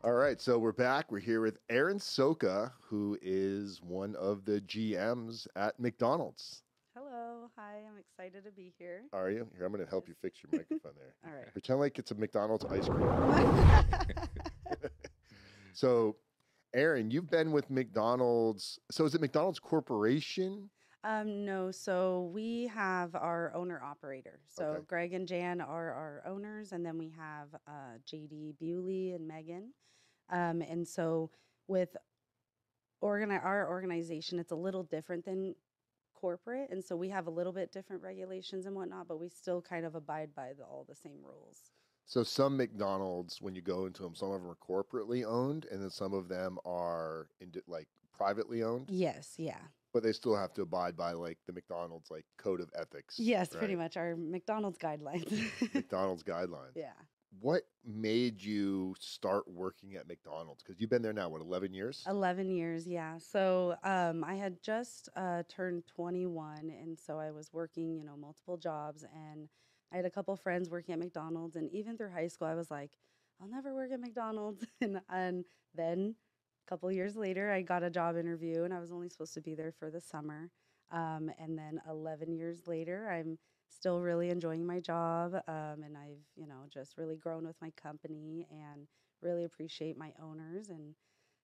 All right, so we're back. We're here with Erin Socha, who is one of the GMs at McDonald's. Hello, hi, I'm excited to be here. Are you? Here, I'm going to help you fix your Yes. microphone there. All Pretend like it's a McDonald's ice cream. right. So, Erin, you've been with McDonald's. So, is it McDonald's Corporation? No, so we have our owner operator. Okay. So Greg and Jan are our owners, and then we have JD Bewley and Megan. And so with our organization, it's a little different than corporate, and so we have a little bit different regulations and whatnot, but we still kind of abide by all the same rules. So, some McDonald's, when you go into them, some of them are corporately owned, and then some of them are like privately owned. Yes, yeah. But they still have to abide by like the McDonald's like code of ethics. Yes, pretty right? much our McDonald's guidelines. McDonald's guidelines. Yeah. What made you start working at McDonald's? Because you've been there now, what, 11 years? 11 years, yeah. So I had just turned 21, and so I was working, multiple jobs, and I had a couple friends working at McDonald's, and even through high school, I was like, I'll never work at McDonald's, and then a couple years later, I got a job interview, and I was only supposed to be there for the summer, and then 11 years later, I'm still really enjoying my job, and I've, just really grown with my company, and really appreciate my owners, and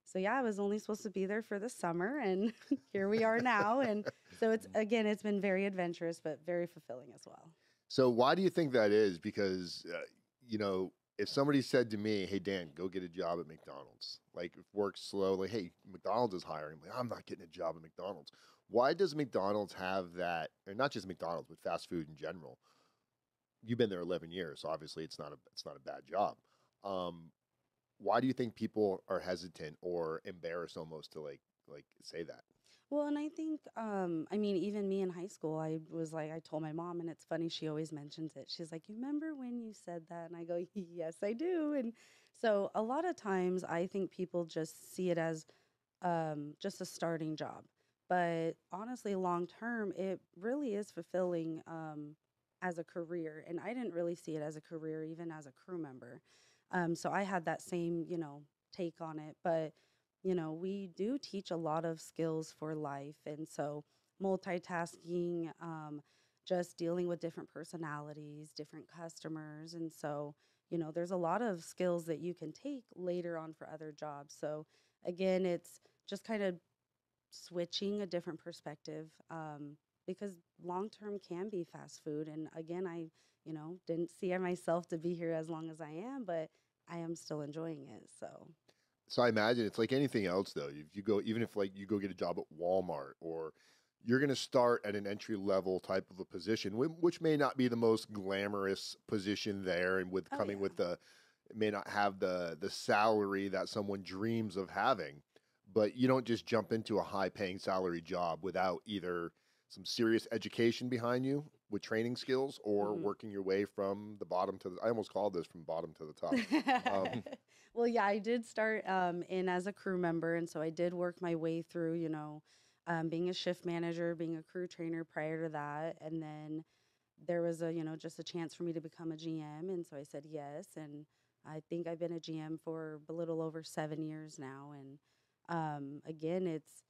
so yeah, I was only supposed to be there for the summer, and here we are now. And so it's been very adventurous, but very fulfilling as well. So why do you think that is? Because, if somebody said to me, hey, Dan, go get a job at McDonald's, like if work's slow, like, hey, McDonald's is hiring, like, I'm not getting a job at McDonald's. Why does McDonald's have that, or not just McDonald's, but fast food in general? You've been there 11 years, so obviously it's not a bad job. Um, why do you think people are hesitant or embarrassed almost to like say that? Well, and I think, I mean, even me in high school, I was like, I told my mom, and it's funny, she always mentions it. She's like, you remember when you said that? And I go, yes, I do. And so a lot of times I think people just see it as just a starting job. But honestly, long term, it really is fulfilling as a career. And I didn't really see it as a career, even as a crew member. So I had that same, take on it. But, we do teach a lot of skills for life. And so multitasking, just dealing with different personalities, different customers. And so, there's a lot of skills that you can take later on for other jobs. So again, it's just kind of switching a different perspective because long term can be fast food. And again, I, didn't see myself to be here as long as I am, but I am still enjoying it. So, So I imagine it's like anything else though. If you go, even if like you go get a job at Walmart, or you're going to start at an entry level type of a position, which may not be the most glamorous position there, and with oh, coming yeah. with the, it may not have the salary that someone dreams of having. But you don't just jump into a high paying salary job without either some serious education behind you with training skills, or hmm working your way from the bottom to the, I almost called this from bottom to the top. Um, well, yeah, I did start in as a crew member. And so I did work my way through, being a shift manager, being a crew trainer prior to that. And then there was just a chance for me to become a GM. And so I said yes. And I think I've been a GM for a little over 7 years now. And again, it's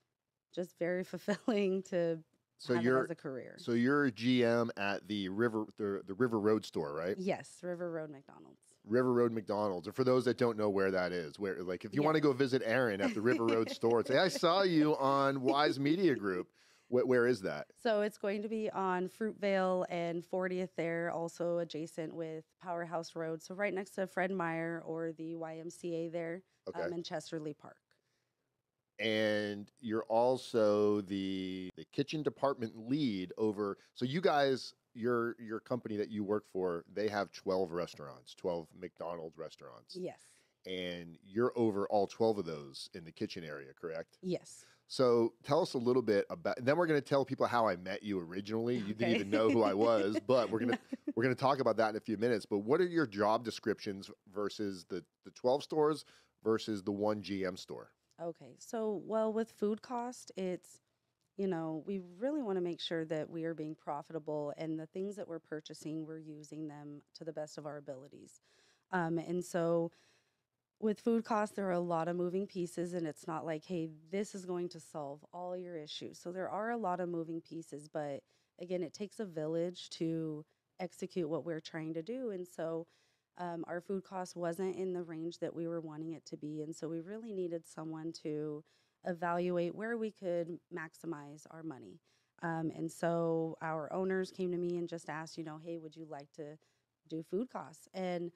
just very fulfilling to so have it as you're a career. so you're a GM at the River Road store, right? Yes, River Road McDonald's. River Road McDonald's. And for those that don't know where that is, where like if you want Yes. to go visit Aaron at the River Road store and say, I saw you on Wise Media Group, where is that? So it's going to be on Fruitvale and 40th there, also adjacent with Powerhouse Road. So right next to Fred Meyer or the YMCA there Okay. in Chesterley Park. And you're also the kitchen department lead over. So you guys, your company that you work for, they have 12 restaurants, 12 McDonald's restaurants, Yes. and you're over all 12 of those in the kitchen area, correct? Yes. So tell us a little bit about. And then we're going to tell people how I met you originally. You didn't Okay. even know who I was, but we're gonna talk about that in a few minutes. But what are your job descriptions versus the 12 stores versus the one GM store? Okay. So, well, with food cost, it's, we really want to make sure that we are being profitable and the things that we're purchasing, we're using them to the best of our abilities. And so With food costs, there are a lot of moving pieces, and it's not like, hey, this is going to solve all your issues. So there are a lot of moving pieces, but again, it takes a village to execute what we're trying to do. And so our food cost wasn't in the range that we were wanting it to be. And so we really needed someone to evaluate where we could maximize our money. And so our owners came to me and just asked, hey, would you like to do food costs? And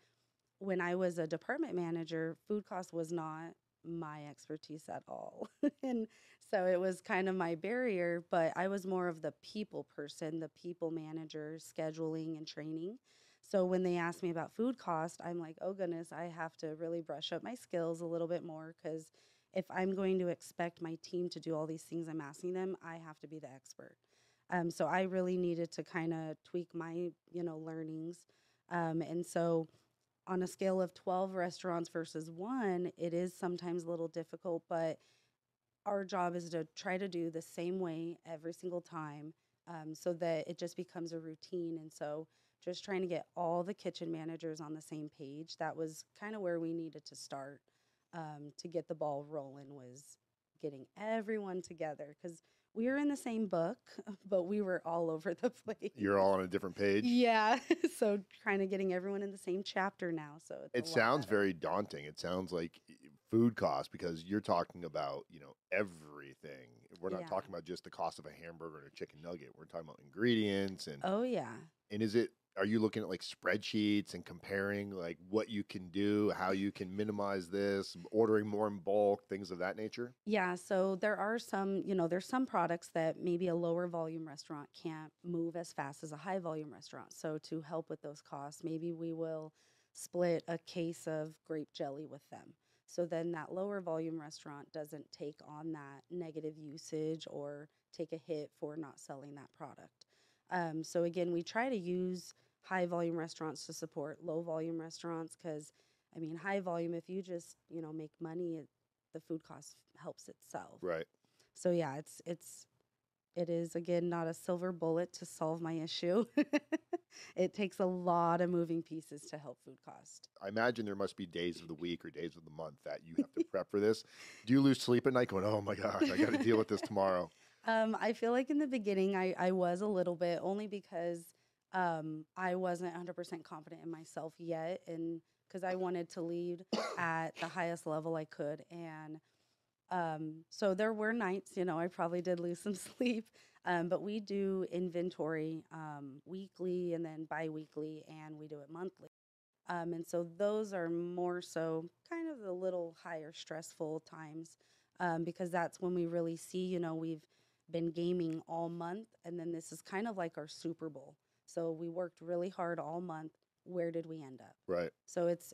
when I was a department manager, food cost was not my expertise at all. And so it was kind of my barrier, but I was more of the people person, the people manager, scheduling and training. So when they asked me about food cost, I'm like, oh goodness, I have to really brush up my skills a little bit more, because if I'm going to expect my team to do all these things I'm asking them, I have to be the expert. So I really needed to kind of tweak my, learnings. And so on a scale of 12 restaurants versus one, it is sometimes a little difficult, but our job is to try to do the same way every single time, so that it just becomes a routine. And so just trying to get all the kitchen managers on the same page, that was kind of where we needed to start, to get the ball rolling, was getting everyone together, because we were in the same book, but we were all over the place. You're all on a different page. Yeah. So kind of getting everyone in the same chapter now. So it's It a lot sounds better. very daunting. It sounds like food costs, because you're talking about, everything. We're not Yeah. talking about just the cost of a hamburger and a chicken nugget. We're talking about ingredients Oh, yeah. and are you looking at like spreadsheets and comparing like what you can do, how you can minimize this, ordering more in bulk, things of that nature? Yeah. So there are some, there's some products that maybe a lower volume restaurant can't move as fast as a high volume restaurant. So to help with those costs, maybe we will split a case of grape jelly with them. So then that lower volume restaurant doesn't take on that negative usage or take a hit for not selling that product. So again, we try to use high volume restaurants to support low volume restaurants, because I mean, high volume, if you just, make money, the food cost helps itself. Right. So yeah, it is again not a silver bullet to solve my issue. It takes a lot of moving pieces to help food cost. I imagine there must be days of the week or days of the month that you have to prep for this. Do you lose sleep at night going, oh my gosh, I got to deal with this tomorrow? I feel like in the beginning I was a little bit, only because I wasn't 100% confident in myself yet, and because I wanted to lead at the highest level I could. And so there were nights, I probably did lose some sleep, but we do inventory weekly and then bi-weekly, and we do it monthly. And so those are more so kind of the little higher stressful times, because that's when we really see, we've been gaming all month, and then this is kind of like our Super Bowl. So we worked really hard all month. Where did we end up? Right. So it's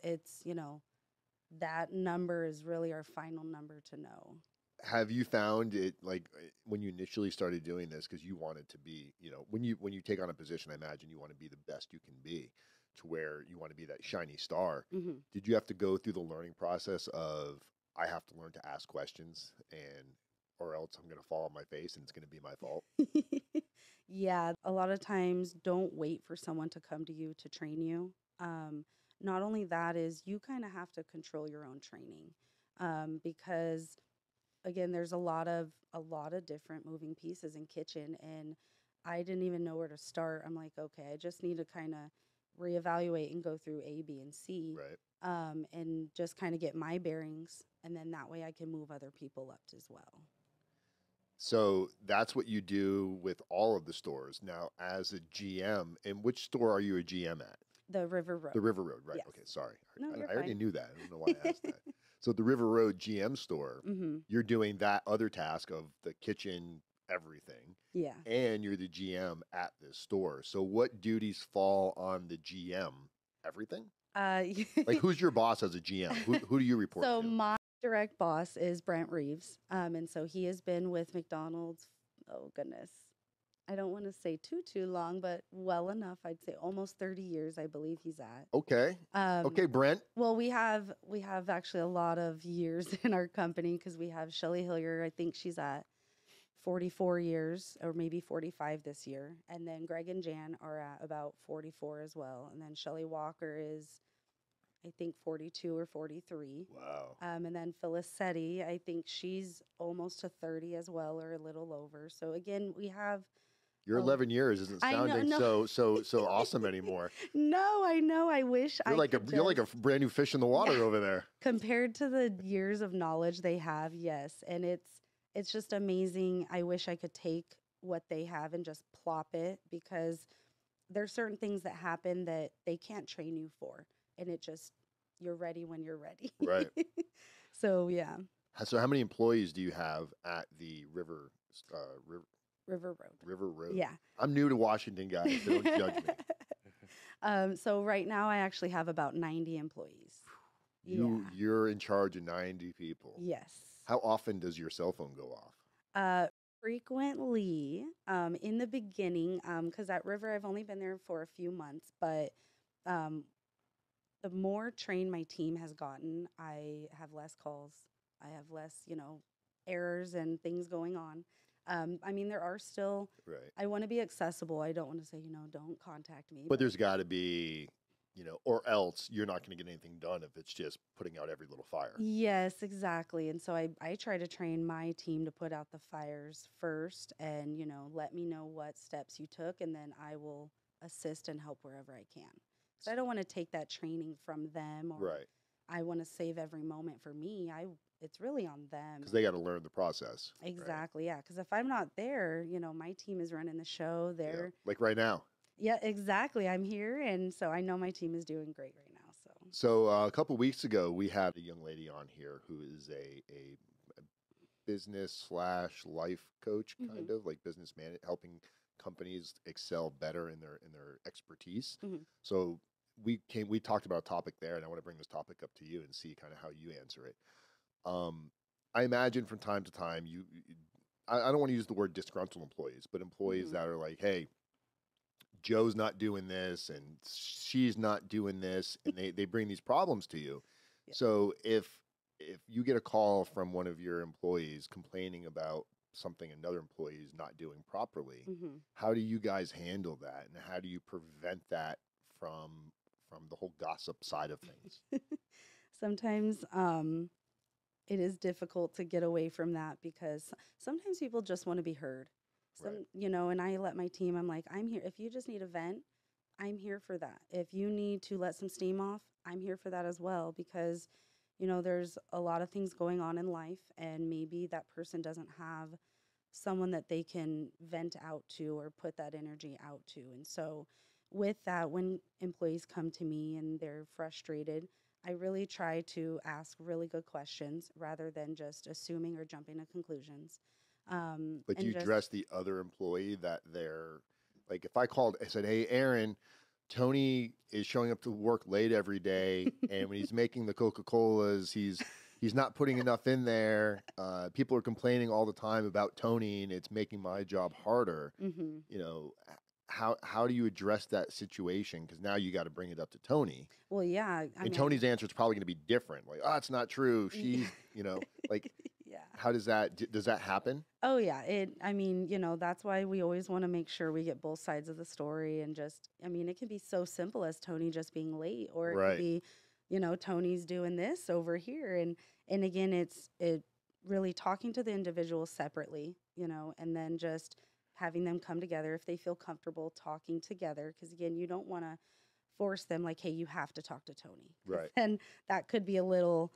that number is really our final number to know. Have you found it like when you initially started doing this, because you wanted to be, when you take on a position, I imagine you want to be the best you can be, to where you want to be that shiny star. Hmm. Did you have to go through the learning process of, I have to learn to ask questions, and or else I'm going to fall on my face and it's going to be my fault? Yeah, a lot of times don't wait for someone to come to you to train you. Um, Not only that, is you kind of have to control your own training, because again, there's a lot of different moving pieces in kitchen, and I didn't even know where to start. I'm like, okay, I just need to kind of reevaluate and go through A, B, and C, Right. and just kind of get my bearings, and then that way I can move other people up as well. So that's what you do with all of the stores. Now, as a GM, in which store are you a GM at? The River Road. The River Road, right? Yes. Okay, sorry. No, you're I already fine. knew that. I don't know why I asked that. So the River Road GM store, Mm-hmm. you're doing that other task of the kitchen, everything, Yeah. and you're the GM at this store. So what duties fall on the GM? Everything? Uh, Like, who's your boss as a GM? Who do you report so to? my direct boss is Brent Reeves, and so he has been with McDonald's. Oh goodness, I don't want to say too long, but well enough. I'd say almost 30 years. I believe he's at. Okay. Okay, Brent. Well, we have actually a lot of years in our company, because we have Shelly Hillier. I think she's at 44 years, or maybe 45 this year, and then Greg and Jan are at about 44 as well, and then Shelly Walker is I think 42 or 43. Wow. And then Felicetti, I think she's almost to 30 as well, or a little over. So again, we have Your a 11 years isn't I know, sounding no. so awesome anymore. No, I know. I wish I could You're like a just brand new fish in the water yeah. over there. Compared to the years of knowledge they have, yes. And it's just amazing. I wish I could take what they have and just plop it, because there's certain things that happen that they can't train you for. And it just, you're ready when you're ready. Right. So, yeah, So how many employees do you have at the River River Road. River Road? Yeah. I'm new to Washington, guys, so don't judge me. So right now I actually have about 90 employees. You're in charge of 90 people. Yes. How often does your cell phone go off? Frequently, in the beginning, because at River I've only been there for a few months, but um, the more trained my team has gotten, I have less calls. I have less, errors and things going on. I mean, there are still, Right. I want to be accessible. I don't want to say, don't contact me. But there's got to be, or else you're not going to get anything done if it's just putting out every little fire. Yes, exactly. And so I try to train my team to put out the fires first and, let me know what steps you took, and then I will assist and help wherever I can. So I don't want to take that training from them, or Right. I want to save every moment for me. It's really on them. Because they got to learn the process. Exactly, yeah. Because if I'm not there, my team is running the show. Right? They're Like right now. Yeah, exactly. I'm here, and so I know my team is doing great right now. So a couple weeks ago, we had a young lady on here who is a business / life coach, kind of like business man, helping companies excel better in their expertise. Mhm. So we talked about a topic there, and I want to bring this topic up to you and see kind of how you answer it. I imagine from time to time I don't want to use the word disgruntled employees, but employees Mhm. that are like, hey, Joe's not doing this and she's not doing this, and they bring these problems to you. Yeah. So if you get a call from one of your employees complaining about something another employee is not doing properly, Mhm. how do you guys handle that, and how do you prevent that from the whole gossip side of things? Sometimes it is difficult to get away from that, because sometimes people just want to be heard. Right. And I let my team, I'm like, I'm here. If you just need a vent, I'm here for that. If you need to let some steam off, I'm here for that as well, because, there's a lot of things going on in life, and maybe that person doesn't have someone that they can vent out to or put that energy out to. And so, with that, when employees come to me and they're frustrated, I really try to ask really good questions rather than just assuming or jumping to conclusions. But And you just, address the other employee that they're like, if I called, I said, hey, Erin, Tony is showing up to work late every day, and when he's making the Coca-Colas, he's not putting enough in there. People are complaining all the time about Tony, and it's making my job harder. Mhm. How do you address that situation? Because now you got to bring it up to Tony, Well, yeah, and Tony's answer is probably going to be different. Like, oh, it's not true. She's, like, yeah. how does that happen? Oh, yeah. That's why we always want to make sure we get both sides of the story. And just, it can be so simple as Tony just being late, or it could Right. be, Tony's doing this over here. And again, it really talking to the individual separately, and then just having them come together if they feel comfortable talking together. Because again, you don't want to force them like, hey, you have to talk to Tony. 'Cause Right. then that could be a little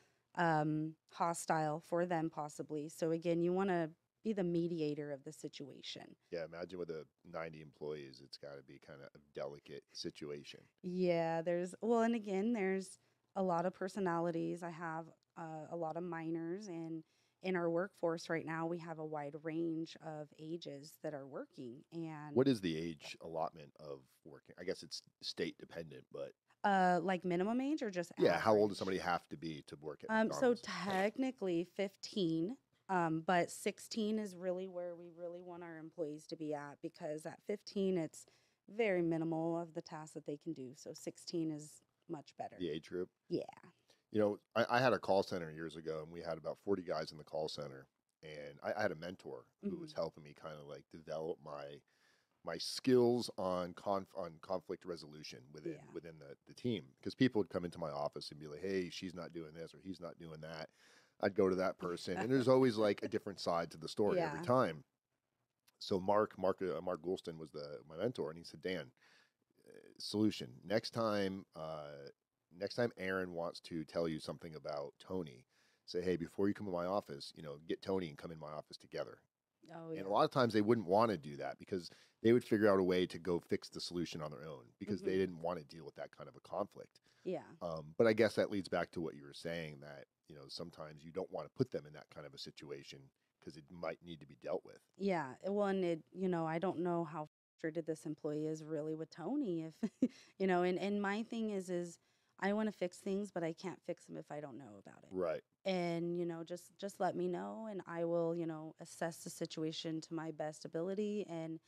hostile for them possibly. So again, you want to be the mediator of the situation. Yeah, imagine with 90 employees, it's got to be kind of a delicate situation. Yeah, and again, there's a lot of personalities. I have a lot of minors, and in our workforce right now, we have a wide range of ages that are working. And What is the age allotment of working? I guess it's state dependent, but like minimum age or just yeah, how old does average? somebody have to be to work at So McDonald's? technically 15, but 16 is really where we really want our employees to be at, because at 15, it's very minimal of the tasks that they can do. So 16 is much better. The age group? Yeah. I had a call center years ago, and we had about 40 guys in the call center, and I had a mentor who was Mhm. helping me kind of like develop my skills on conflict resolution within Yeah. the team, because people would come into my office and be like, "Hey, she's not doing this or he's not doing that." I'd go to that person, and there's always like a different side to the story every Yeah. time. So Mark Goulston was my mentor, and he said, "Dan, solution next time Erin wants to tell you something about Tony, say, hey, before you come to my office, get Tony and come in my office together." Oh And a yeah. lot of times they wouldn't want to do that because they would figure out a way to go fix the solution on their own because they Mhm. didn't want to deal with that kind of a conflict. Yeah. But I guess that leads back to what you were saying, that sometimes you don't want to put them in that kind of a situation because it might need to be dealt with. Yeah. Well, and I don't know how frustrated this employee is really with Tony. If and my thing is I want to fix things, but I can't fix them if I don't know about it. Right. And just let me know, and I will assess the situation to my best ability. And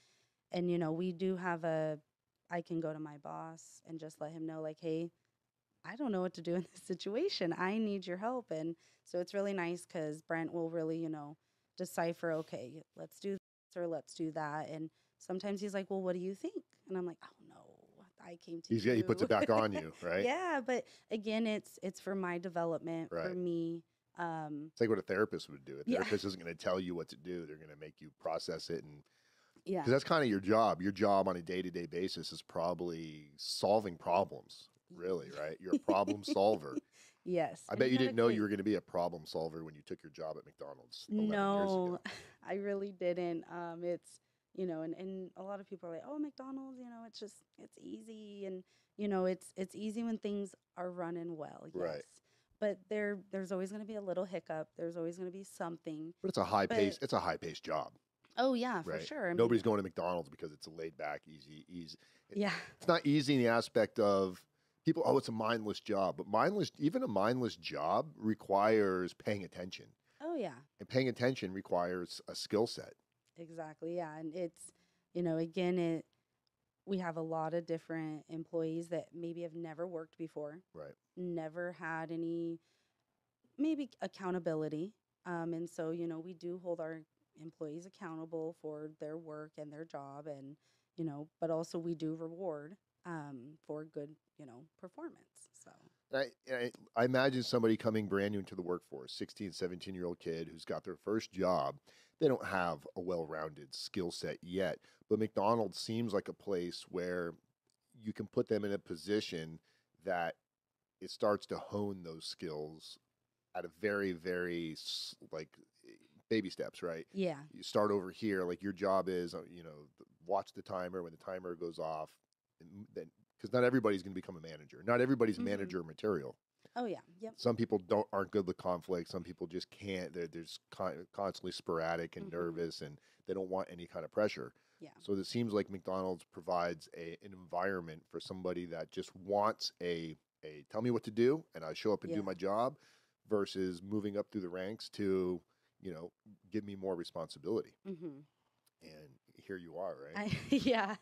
we do have I can go to my boss and just let him know, like, hey, I don't know what to do in this situation. I need your help. And so it's really nice because Brent will really, decipher, okay, let's do this or let's do that. And sometimes he's like, well, what do you think? And I'm like, oh no, I came to He puts you. it back on you, right? Yeah, but again, it's for my development, for Right. me. It's like what a therapist would do. A Yeah, therapist isn't going to tell you what to do. They're going to make you process it, and yeah, because that's kind of your job. Your job on a day-to-day basis is probably solving problems, really, right? You're a problem solver. yes. I And bet you you gotta didn't know you create. were going to be a problem solver when you took your job at McDonald's 11 years No, ago. I really didn't. It's, and a lot of people are like, oh, McDonald's, it's easy. And, it's easy when things are running well. Yes. Right. But there's always going to be a little hiccup. There's always going to be something. But But, it's a high-paced job, oh, yeah, for right? sure. I mean, Nobody's going to McDonald's because it's a laid-back, easy. yeah. It's not easy in the aspect of people, oh, it's a mindless job, but even a mindless job requires paying attention. Oh, yeah. And paying attention requires a skill set. Exactly. Yeah. And it's, again, we have a lot of different employees that maybe have never worked before, Right. never had any maybe accountability. And so, we do hold our employees accountable for their work and their job. And, but also we do reward for good, performance. So, I imagine somebody coming brand new into the workforce, 16, 17-year-old kid who's got their first job. They don't have a well-rounded skill set yet, but McDonald's seems like a place where you can put them in a position that it starts to hone those skills at a very, very like baby steps, right? yeah. You start over here, like your job is, watch the timer. When the timer goes off, and then because not everybody's going to become a manager. Not everybody's Hmm. manager material. Oh, yeah. Yep. Some people aren't good with conflict. Some people just can't. They're just constantly sporadic and Hmm. nervous, and they don't want any kind of pressure. Yeah. So it seems like McDonald's provides an environment for somebody that just wants a tell me what to do, and I show up and do Yeah. my job, versus moving up through the ranks to give me more responsibility. Hmm. And here you are, right? Yeah.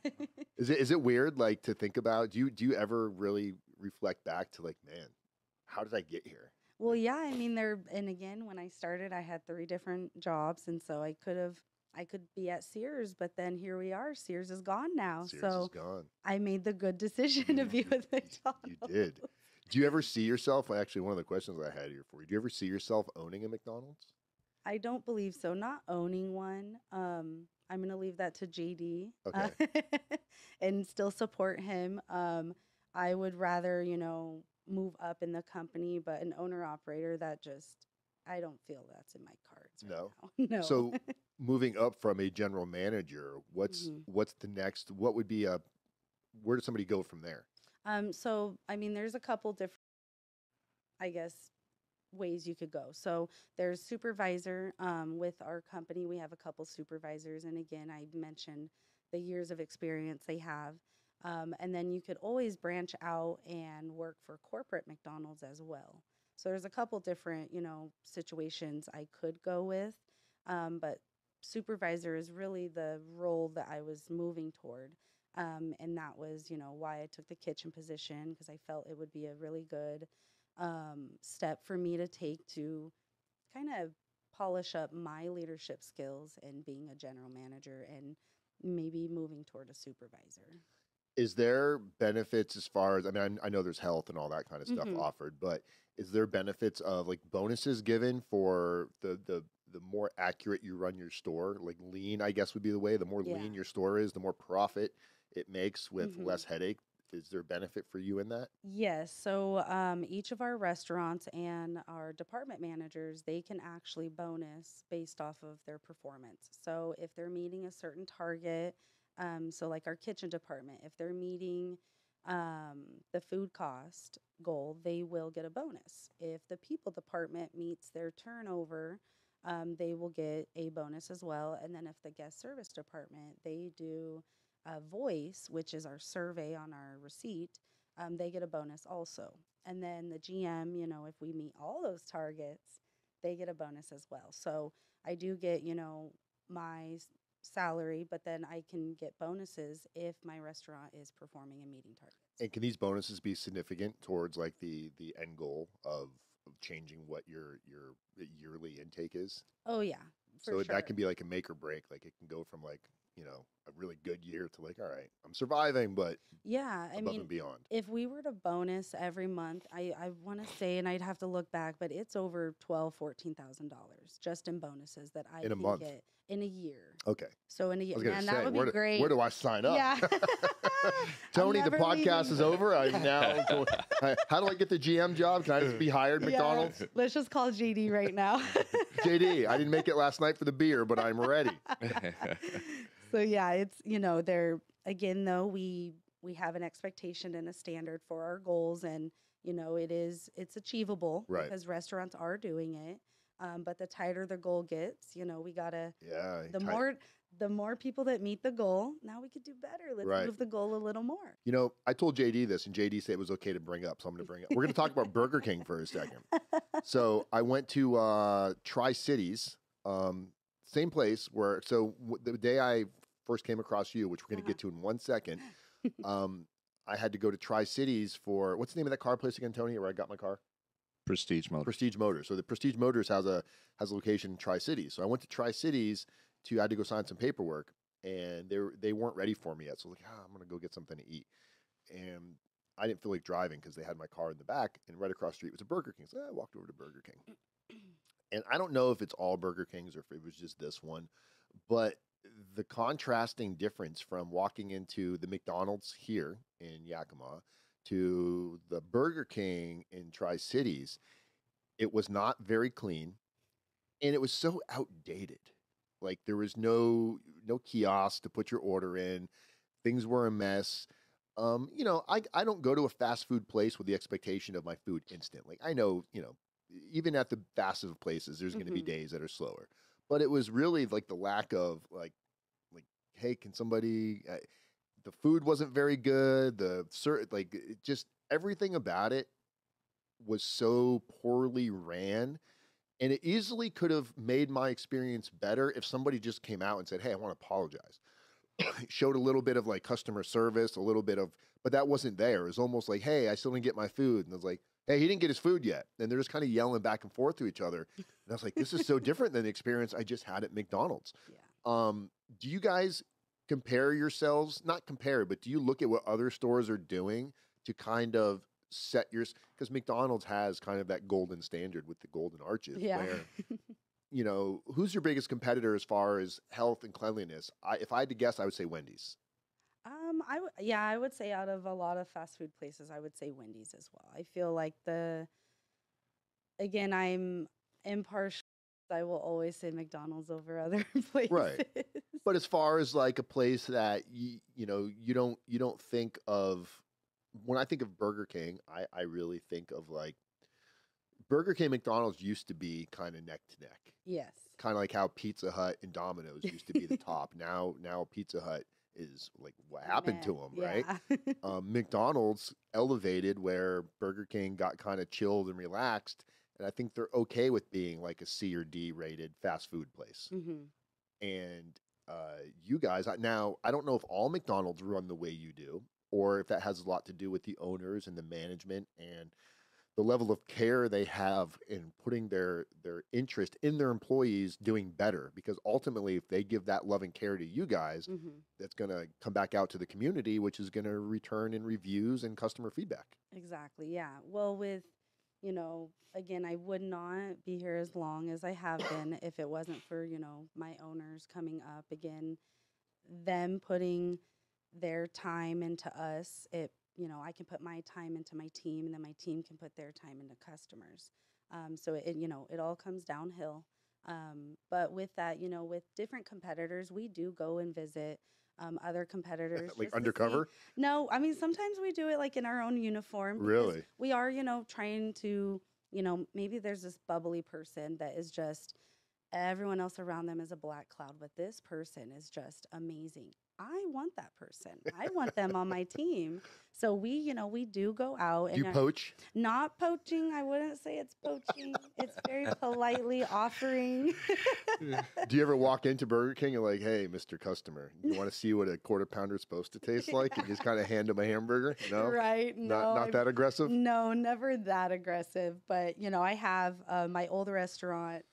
Is it weird, like, to think about? Do you ever really reflect back to, like, man, how did I get here? Well, Like, yeah, I mean, and again, when I started, I had three different jobs, and so I could be at Sears, but then here we are. Sears is gone now, Sears is so gone. I made the good decision to You be you with you did. McDonald's. Do you ever see yourself? Actually, one of the questions I had here for you. Do you ever see yourself owning a McDonald's? I don't believe so. Not owning one. I'm gonna leave that to JD, Okay. and still support him. I would rather, move up in the company, but an owner operator, that just I don't feel that's in my cards right No. now. No. So moving up from a general manager, Mhm. what's the next? What would be a where does somebody go from there? So I mean, there's a couple different, I guess, ways you could go. So there's supervisor. With our company, we have a couple supervisors, and again, I mentioned the years of experience they have. And then you could always branch out and work for corporate McDonald's as well. So there's a couple different, situations I could go with, but supervisor is really the role that I was moving toward. And that was, why I took the kitchen position, because I felt it would be a really good step for me to take to kind of polish up my leadership skills and being a general manager. And maybe moving toward a supervisor. Is there benefits as far as, I mean, I know there's health and all that kind of stuff Hmm. offered, but is there benefits of like bonuses given for the more accurate you run your store? Like lean, I guess would be the way. The more Yeah. lean your store is, the more profit it makes with Hmm. less headache. Is there benefit for you in that? Yes. So each of our restaurants and our department managers, they can actually bonus based off of their performance. So if they're meeting a certain target, so like our kitchen department, if they're meeting the food cost goal, they will get a bonus. If the people department meets their turnover, they will get a bonus as well. And then if the guest service department, they do a voice, which is our survey on our receipt, they get a bonus also. And then the GM, if we meet all those targets, they get a bonus as well. So I do get, my salary, but then I can get bonuses if my restaurant is performing and meeting targets. And can these bonuses be significant towards like the end goal of changing what your yearly intake is? Oh, yeah, for So that sure. can be like a make or break. Like it can go from like, a really good year to like, all right, I'm surviving, but Yeah, I above mean, and beyond if we were to bonus every month, I want to say, and I'd have to look back, but it's over $14,000 just in bonuses that I in a can month. get in a year. Okay. So in a I year, was gonna man, that say, would be where great. do I sign up? Yeah. I'm Tony, the never podcast leaving. is over. I'm now going, how do I get the GM job? Can I just be hired at Yeah, McDonald's? let's just call JD right now. JD, I didn't make it last night for the beer, but I'm ready. So yeah, it's they're again though we have an expectation and a standard for our goals, and it's achievable Right. because restaurants are doing it. But the tighter the goal gets, we gotta Yeah. the more people that meet the goal, now we could do better. Let's Right. move the goal a little more. I told JD this, and JD said it was okay to bring up, so I'm going to bring it up. We're going to talk about Burger King for a second. So I went to Tri-Cities, same place where, the day I first came across you, which we're going to get to in 1 second, I had to go to Tri-Cities for, what's the name of that car place again, Tony, where I got my car? Prestige Motors. Prestige Motors. So the Prestige Motors has a location in Tri-Cities. So I went to Tri-Cities I had to go sign some paperwork, and they weren't ready for me yet. So I was like, I'm going to go get something to eat. And I didn't feel like driving because they had my car in the back, and right across the street was a Burger King. So I walked over to Burger King. And I don't know if it's all Burger Kings or if it was just this one, but the contrasting difference from walking into the McDonald's here in Yakima to the Burger King in Tri-Cities, it was not very clean, and it was so outdated. Like there was no kiosk to put your order in. Things were a mess. I don't go to a fast food place with the expectation of my food instant. Like I know, even at the fastest of places, there's going to be Hmm. days that are slower. But it was really like the lack of like, hey, can somebody? The food wasn't very good. Just everything about it was so poorly ran, and it easily could have made my experience better if somebody just came out and said, "Hey, I want to apologize." Showed a little bit of like customer service, a little bit of, but that wasn't there. It was almost like, "Hey, I still didn't get my food," and I was like, "Hey, he didn't get his food yet," and they're just kind of yelling back and forth to each other. And I was like, "This is so different than the experience I just had at McDonald's." Yeah. Do you guys compare yourselves? Not compare, but do you look at what other stores are doing to kind of set yours? Because McDonald's has kind of that golden standard with the golden arches, Yeah. where who's your biggest competitor as far as health and cleanliness? If I had to guess, I would say Wendy's. I would say out of a lot of fast food places, I would say Wendy's as well. I feel like again, I'm impartial. I will always say McDonald's over other places. Right. But as far as like a place that you don't think of, when I think of Burger King, I really think of like Burger King, McDonald's used to be kind of neck to neck. Yes. Kind of like how Pizza Hut and Domino's used to be the top. Now Pizza Hut is like what happened to them, right? Yeah. McDonald's elevated where Burger King got kind of chilled and relaxed, and I think they're okay with being like a C or D rated fast food place. Hmm. And you guys, now I don't know if all McDonald's run the way you do, or if that has a lot to do with the owners and the management and the level of care they have in putting their interest in their employees doing better. Because ultimately, if they give that love and care to you guys, Hmm. that's going to come back out to the community, which is going to return in reviews and customer feedback. Exactly. Yeah. Well, again, I would not be here as long as I have been if it wasn't for, my owners coming up again, them putting their time into us. I can put my time into my team, and then my team can put their time into customers. So it all comes downhill. But with that, with different competitors, we do go and visit other competitors Like just to see. undercover? No, I mean, sometimes we do it like in our own uniform because Really? we are, trying to, maybe there's this bubbly person that is just everyone else around them is a black cloud, but this person is just amazing. I want that person. I want them on my team. So we do go out Do you and poach? not poaching. I wouldn't say it's poaching. It's very politely offering. Do you ever walk into Burger King and like, hey, Mr. Customer, you want to see what a quarter pounder is supposed to taste like? And just kind of hand them a hamburger? No? Right. No, Not that aggressive? no, never that aggressive. But, I have my old restaurant,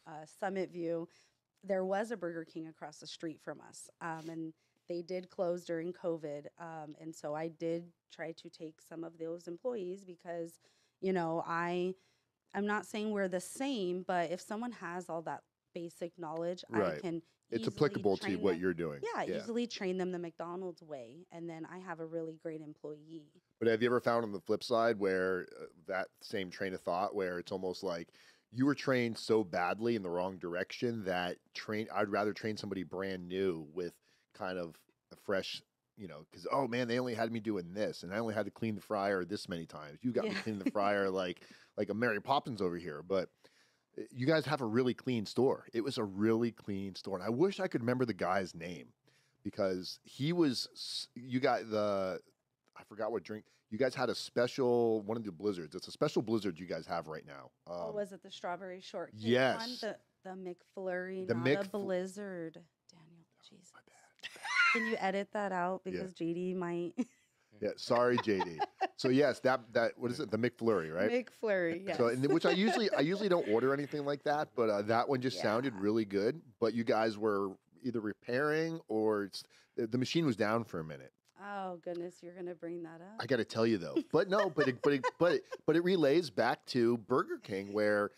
Summit View. There was a Burger King across the street from us. And they did close during COVID. And so I did try to take some of those employees because, I'm not saying we're the same, but if someone has all that basic knowledge, I Right. can It's easily applicable to train what them. you're doing. Yeah, Yeah. easily train them the McDonald's way, and then I have a really great employee. But have you ever found on the flip side where that same train of thought, where it's almost like you were trained so badly in the wrong direction that I'd rather train somebody brand new with kind of a fresh, because oh man, they only had me doing this, and I only had to clean the fryer this many times. You got me Yeah. cleaning the fryer like a Mary Poppins over here, but. You guys have a really clean store. It was a really clean store. And I wish I could remember the guy's name because you got I forgot what drink. You guys had a special, one of the blizzards. It's a special blizzard you guys have right now. Oh, was it the strawberry shortcake one? Yes. The McFlurry, The not a blizzard. Daniel, Jesus. My bad. Can you edit that out Yeah. because JD might Yeah, sorry, JD. So yes, that what is it? The McFlurry, right? McFlurry? Yes. So, which I usually don't order anything like that, but that one just sounded Yeah. really good. But you guys were either repairing or the machine was down for a minute. Oh goodness, you're gonna bring that up. I got to tell you though, but no, but it relays back to Burger King where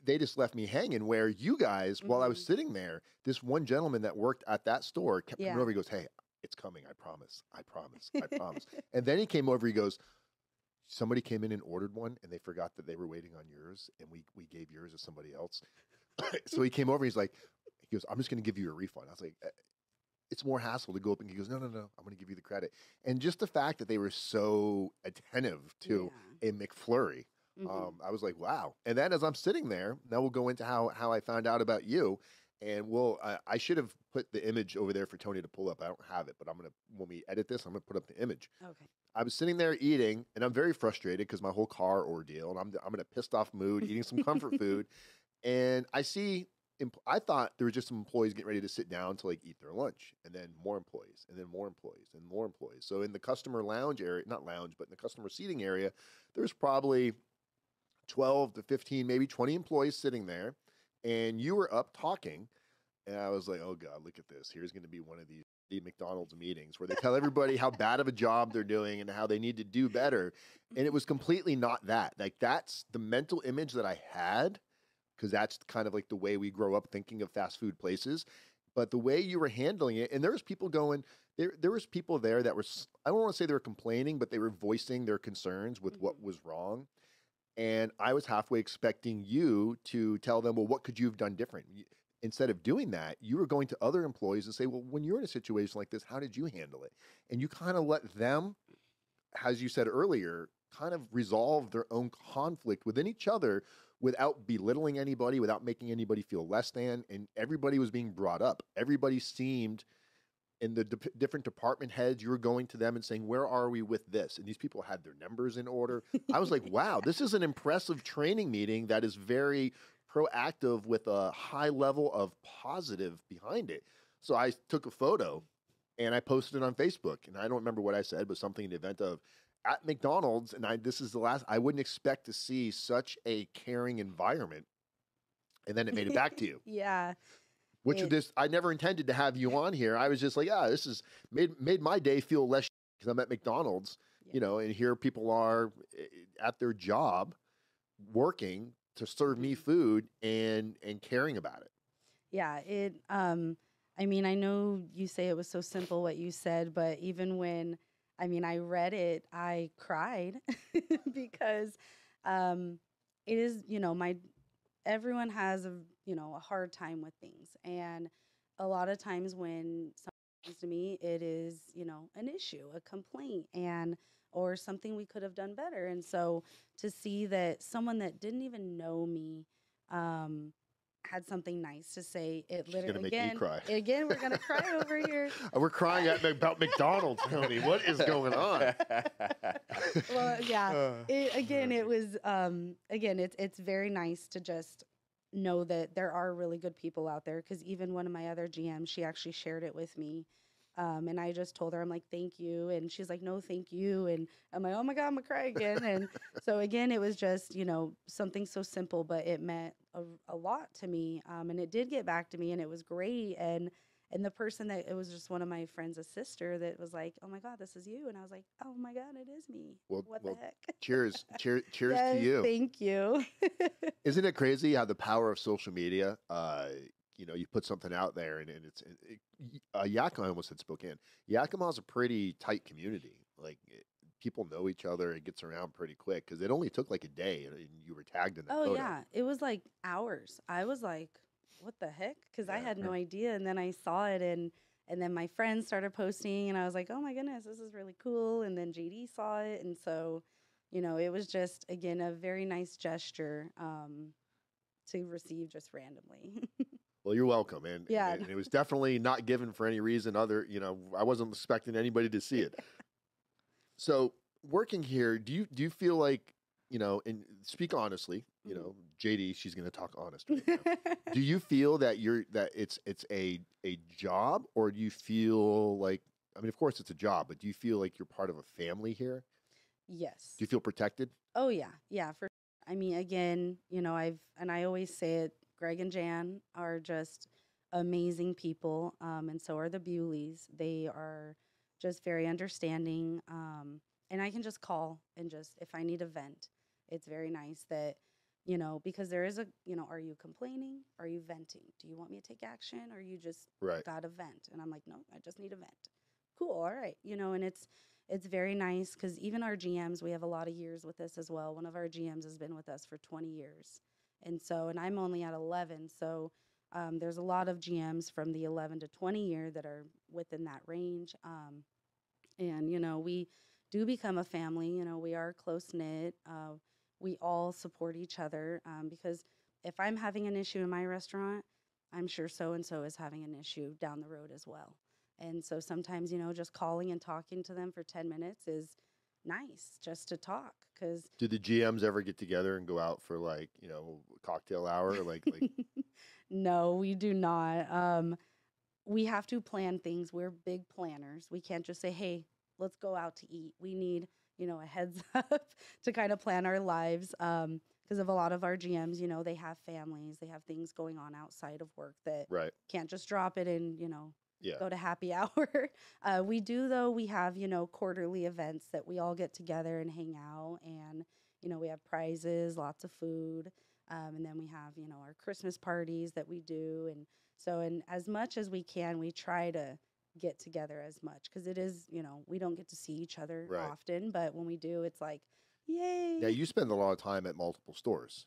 they just left me hanging. Where you guys, while I was Mhm. sitting there, this one gentleman that worked at that store kept coming Yeah. over. He goes, "Hey, it's coming. I promise. I promise. I promise." And then he came over. He goes, "Somebody came in and ordered one, and they forgot that they were waiting on yours, and we gave yours to somebody else." So he came over. He goes, "I'm just going to give you a refund." I was like, it's more hassle to go up and he goes, no, I'm going to give you the credit. And just the fact that they were so attentive to Yeah. a McFlurry, Mhm. I was like, wow. And then as I'm sitting there, now we'll go into how I found out about you. And I should have put the image over there for Tony to pull up. I don't have it, but when we edit this, I'm going to put up the image. Okay. I was sitting there eating, and I'm very frustrated because my whole car ordeal, and I'm in a pissed off mood, eating some comfort food, and I thought there were just some employees getting ready to sit down to like eat their lunch, and then more employees, and then more employees, and more employees. So in the customer lounge area, not lounge, but in the customer seating area, there's probably 12 to 15, maybe 20 employees sitting there, and you were up talking, and I was like, oh God, look at this. Here's going to be one of the McDonald's meetings where they tell everybody how bad of a job they're doing and how they need to do better. And it was completely not that. Like that's the mental image that I had because that's kind of like the way we grow up thinking of fast food places. But the way you were handling it, and there was people going, there was people there that were, I don't want to say they were complaining, but they were voicing their concerns with what Mhm. was wrong. And I was halfway expecting you to tell them, well, what could you have done different? Instead of doing that, you were going to other employees and say, well, when you're in a situation like this, how did you handle it? And you kind of let them, as you said earlier, kind of resolve their own conflict within each other without belittling anybody, without making anybody feel less than. And everybody was being brought up. Everybody seemed in the different department heads, you were going to them and saying, where are we with this? And these people had their numbers in order. I was like, wow, this is an impressive training meeting that is very proactive with a high level of positive behind it. So I took a photo and I posted it on Facebook. And I don't remember what I said, but something in the event of, at McDonald's, and this is the last, I wouldn't expect to see such a caring environment. And then it made it back to you. Yeah. Which of this, I never intended to have you on here. I was just like, this is made my day feel less because I'm at McDonald's, and here people are at their job working to serve me food and caring about it. Yeah, I mean, I know you say it was so simple what you said, but even when, I mean, I read it, I cried because it is, everyone has a hard time with things. And a lot of times when someone comes to me, it is, an issue, a complaint, or something we could have done better. And so to see that someone that didn't even know me, had something nice to say. It She's gonna literally make me cry. Again, we're gonna cry over here. We're crying about McDonald's, Tony. What is going on? Well, yeah. It was again. It's very nice to just know that there are really good people out there. Because even one of my other GMs, she actually shared it with me. And I just told her, I'm like, thank you. And she's like, no, thank you. And I'm like, oh my God, I'm gonna cry again. And so again, it was just, something so simple, but it meant a lot to me. And it did get back to me and it was great. And the person that, it was just one of my friends, a sister that was like, oh my God, this is you. And I was like, oh my God, it is me. What the heck? Cheers Yes, to you. Thank you. Isn't it crazy how the power of social media, you put something out there and it's Yakima, I almost said Spokane. Yakima is a pretty tight community. Like people know each other. It gets around pretty quick because it only took like a day and you were tagged in that photo. Oh yeah, it was like hours. I was like, what the heck? Because I had no idea. And then I saw it and then my friends started posting and I was like, oh my goodness, this is really cool. And then JD saw it. And so, it was just, again, a very nice gesture to receive just randomly. Well, you're welcome. And it was definitely not given for any reason other, I wasn't expecting anybody to see it. So working here, do you feel like, and speak honestly, JD, she's going to talk honest right now. Do you feel that it's a job, or do you feel like, I mean, of course it's a job, but do you feel like you're part of a family here? Yes. Do you feel protected? Oh yeah. Yeah. I mean, again, I always say it, Greg and Jan are just amazing people. And so are the Bewleys. They are just very understanding. And I can just call and if I need a vent, it's very nice that, because there is are you complaining? Are you venting? Do you want me to take action? Or you just got a vent? And I'm like, no, I just need a vent. Cool. All right. And it's very nice because even our GMs, we have a lot of years with this as well. One of our GMs has been with us for 20 years. And I'm only at 11. So there's a lot of GMs from the 11 to 20 year that are within that range. And, we do become a family. We are close knit. We all support each other because if I'm having an issue in my restaurant, I'm sure so-and-so is having an issue down the road as well. And so sometimes, just calling and talking to them for 10 minutes is nice just to talk. Because do the GMs ever get together and go out for cocktail hour? No, we do not. We have to plan things. We're big planners. We can't just say, hey, let's go out to eat. We need, a heads up to kind of plan our lives. Because of a lot of our GMs, they have families, they have things going on outside of work that can't just drop it and, go to happy hour. We do, though. We have, quarterly events that we all get together and hang out. And, we have prizes, lots of food. And then we have, our Christmas parties that we do. And so, and as much as we can, we try to get together as much because it is, we don't get to see each other often. But when we do, it's like, yay. Yeah, you spend a lot of time at multiple stores.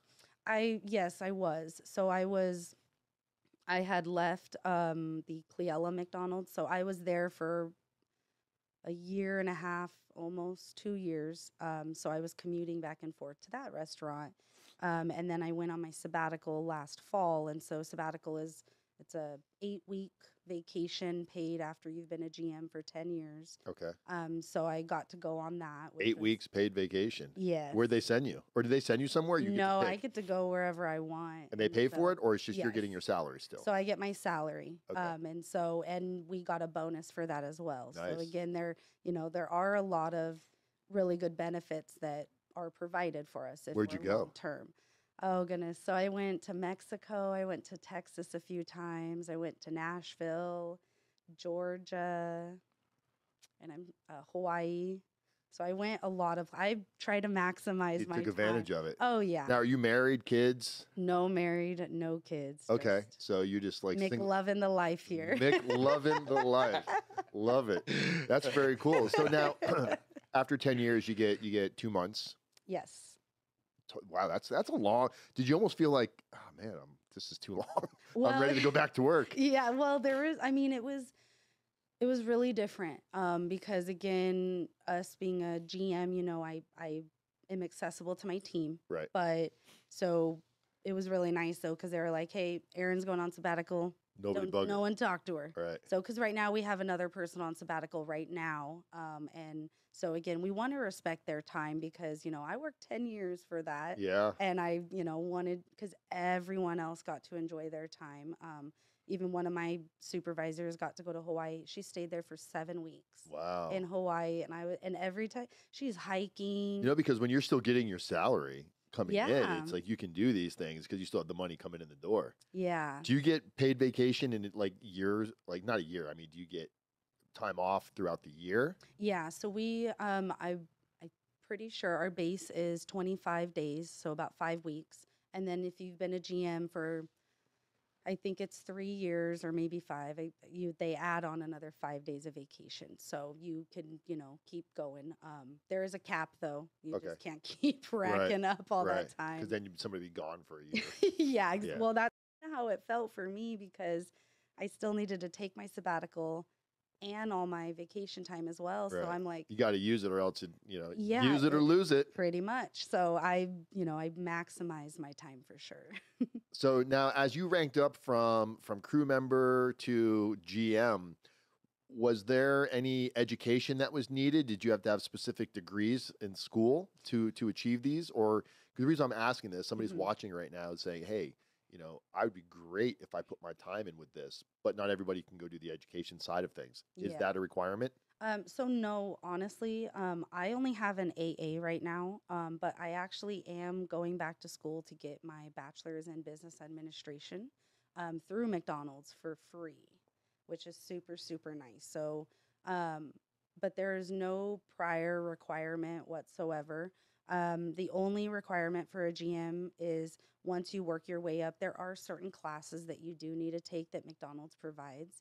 Yes, I was. So I had left the Cleella McDonald's. So I was there for a year and a half, almost 2 years. So I was commuting back and forth to that restaurant. And then I went on my sabbatical last fall. And so sabbatical it's a 8-week vacation paid after you've been a GM for 10 years. Okay. So I got to go on that. 8 weeks paid vacation. Yes. Where'd they send you? Or did they send you somewhere? No, I get to go wherever I want. And they pay for it, or it's just you're getting your salary still? So I get my salary. Okay. And we got a bonus for that as well. Nice. So again, there are a lot of really good benefits that are provided for us if Where'd you we're go? long term. Oh goodness. So I went to Mexico, I went to Texas a few times, I went to Nashville, Georgia, and I'm Hawaii. So I went a lot of I try to maximize You my took time. advantage of it. Oh yeah. Now, are you married, kids? No married, no kids. Okay, Just so you just like Mick loving the life here. Mick loving the life. Love it. That's very cool. So now, after 10 years, you get 2 months. Yes. Wow, that's a long. Did you almost feel like, oh man, this is too long. Well, I'm ready to go back to work. Yeah, well, I mean, it was really different because again, us being a GM, I am accessible to my team. Right. But so it was really nice though because they were like, "Hey, Erin's going on sabbatical. Nobody bug her. No one talk to her." Right. So because right now we have another person on sabbatical right now, and so again, we want to respect their time because I worked 10 years for that. Yeah. And I wanted because everyone else got to enjoy their time. Even one of my supervisors got to go to Hawaii. She stayed there for 7 weeks. Wow. In Hawaii, and every time she's hiking. Because when you're still getting your salary coming in, Yeah. it's like you can do these things because you still have the money coming in the door. Yeah. Do you get paid vacation in like years? Like not a year. I mean, do you get time off throughout the year? Yeah. So I'm pretty sure our base is 25 days, so about 5 weeks. And then if you've been a GM for, I think it's 3 years or maybe 5, they add on another 5 days of vacation. So you can, keep going. There is a cap though. You just can't keep racking up all that time. Because then somebody be gone for a year. Yeah. Well, that's how it felt for me because I still needed to take my sabbatical and all my vacation time as well. So I'm like, you got to use it or else, Yeah, use it or lose it. pretty much. So I maximize my time for sure. So now, as you ranked up from crew member to GM, was there any education that was needed? Did you have to have specific degrees in school to achieve these? Or 'cause the reason I'm asking this, somebody's Mhm. watching right now and saying, "Hey, I would be great if I put my time in with this," but not everybody can go do the education side of things. Is Yeah. that a requirement? So no, honestly, I only have an AA right now, but I actually am going back to school to get my bachelor's in business administration through McDonald's for free, which is super, super nice. So, but there is no prior requirement whatsoever. The only requirement for a GM is once you work your way up, there are certain classes that you do need to take that McDonald's provides,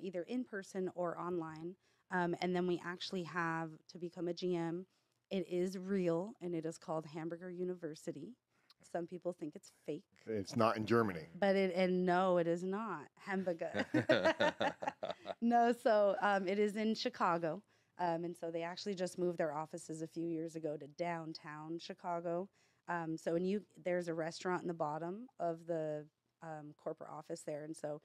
either in person or online. And then we actually have to become a GM. It is real and it is called Hamburger University. Some people think it's fake, It's not in Germany. but no, it is not Hamburger. No, so it is in Chicago. And so they actually just moved their offices a few years ago to downtown Chicago. So there's a restaurant in the bottom of the corporate office there. And so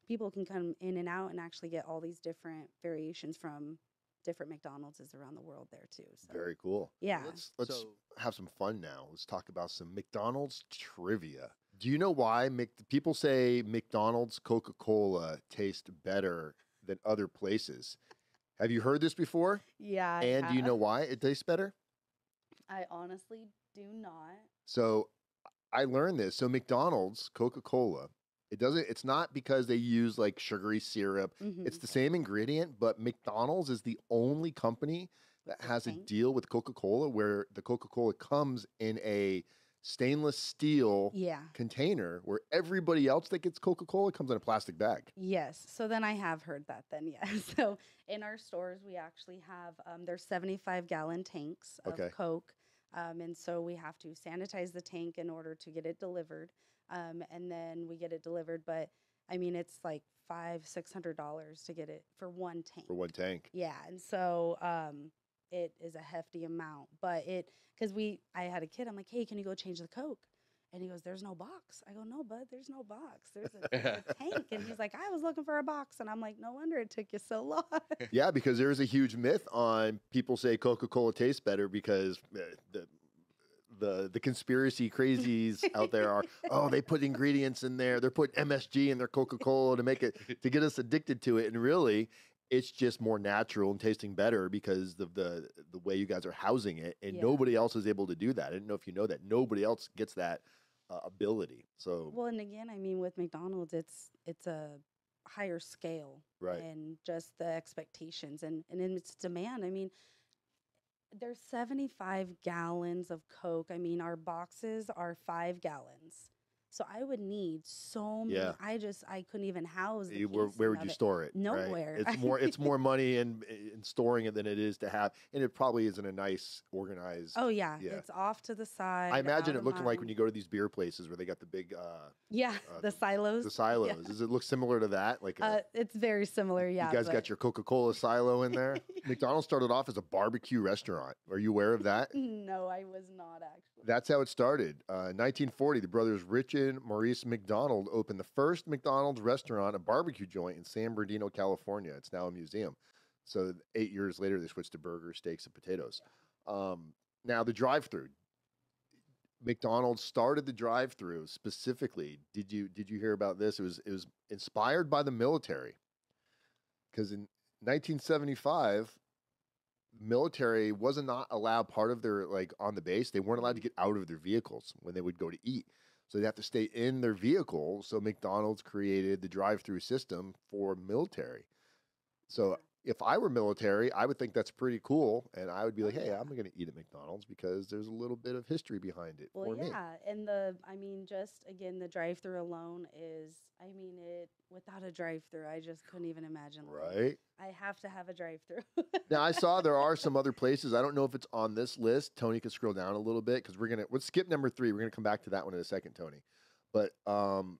people can come in and out and actually get all these different variations from different McDonald's around the world there too. So Very cool. yeah. Let's have some fun now. Let's talk about some McDonald's trivia. Do you know why people say McDonald's Coca-Cola tastes better than other places? Have you heard this before? Yeah. And do you know why it tastes better? I honestly do not. So I learned this. So McDonald's Coca-Cola, it's not because they use like sugary syrup. Mhm. It's the same ingredient, but McDonald's is the only company that That's has a tank. deal with Coca-Cola where the Coca-Cola comes in a stainless steel Yeah. container, where everybody else that gets Coca-Cola comes in a plastic bag. Yes. So then I have heard that then, yeah. So in our stores, we actually have, there's 75-gallon tanks of Okay. Coke. And so we have to sanitize the tank in order to get it delivered. And then we get it delivered. But I mean, it's like $500-$600 to get it for one tank. For one tank. Yeah. And so it is a hefty amount. But because I had a kid, I'm like, hey, can you go change the Coke? And he goes, there's no box. I go, no, bud, there's no box. There's a tank. And he's like, I was looking for a box. And I'm like, no wonder it took you so long. Yeah, because there's a huge myth on people say Coca-Cola tastes better because the conspiracy crazies out there are, oh, they put ingredients in there. They're putting MSG in their Coca-Cola to get us addicted to it. And really, it's just more natural and tasting better because of the way you guys are housing it, and Yeah. nobody else is able to do that. I didn't know if you know that nobody else gets that ability. So Well, and again, I mean, with McDonald's, it's a higher scale right, and just the expectations and in its demand. I mean, there's 75 gallons of Coke. I mean, our boxes are 5 gallons. So I would need so many. yeah. I couldn't even house the Where pacing would of you it. store it? Right. Nowhere. It's more money in storing it than it is to have, and it probably isn't a nice organized. Oh yeah, Yeah. it's off to the I side, imagine out it of looking like when mind. you go to these beer places where they got the big Yeah, the the silos. Yeah. silos. Does it look similar to that? Like It's very similar, you yeah, guys but got your Coca-Cola silo in there? McDonald's started off as a barbecue restaurant. Are you aware of that? no, I was not actually. That's how it started. 1940, the brothers Rich and Maurice McDonald opened the first McDonald's restaurant, a barbecue joint in San Bernardino, California. It's now a museum. So 8 years later, they switched to burgers, steaks, and potatoes. Now the drive-through. McDonald's started the drive-through specifically. Did you hear about this? It was inspired by the military because in 1975 military wasn't not allowed part of their like on the base. They weren't allowed to Mhm. get out of their vehicles when they would go to eat. So they'd have to stay in their vehicle. So McDonald's created the drive-through system for military. So Yeah. if I were military, I would think that's pretty cool. And I would be Oh like, hey, yeah. I'm going to eat at McDonald's because there's a little bit of history behind it Well, for me. yeah, and I mean, just again, the drive-through alone is, I mean, without a drive-through, I just couldn't even imagine life. Right. I have to have a drive-through. Now I saw there are some other places. I don't know if it's on this list. Tony can scroll down a little bit because let's skip number 3. We're gonna come back to that one in a second, Tony. But oh,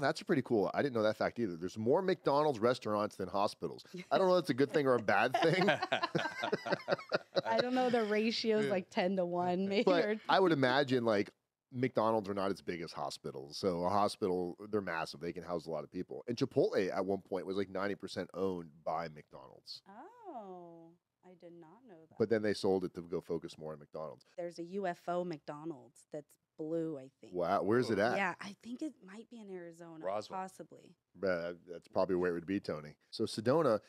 that's pretty cool. I didn't know that fact either. There's more McDonald's restaurants than hospitals. I don't know if that's a good thing or a bad thing, I don't know, the ratio's like 10 to 1, maybe. but Or I would imagine like McDonald's are not as big as hospitals. So a hospital, they're massive. They can house a lot of people. And Chipotle at one point was like 90% owned by McDonald's. oh, I did not know that. But then they sold it to go focus more on McDonald's. There's a UFO McDonald's that's blue, I think. Wow, where's it at? Yeah, I think it might be in Arizona, Roswell. possibly. That's probably where it would be, Tony. So Sedona,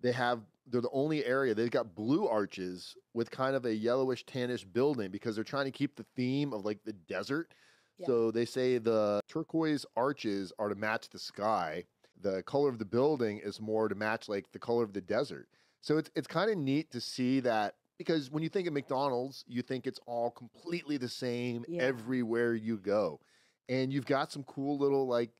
they're the only area they've got blue arches with kind of a yellowish tannish building because they're trying to keep the theme of like the desert. Yeah. So they say the turquoise arches are to match the sky. The color of the building is more to match like the color of the desert. So it's kind of neat to see that because when you think of McDonald's, you think it's all completely the same Yeah. everywhere you go. And you've got some cool little like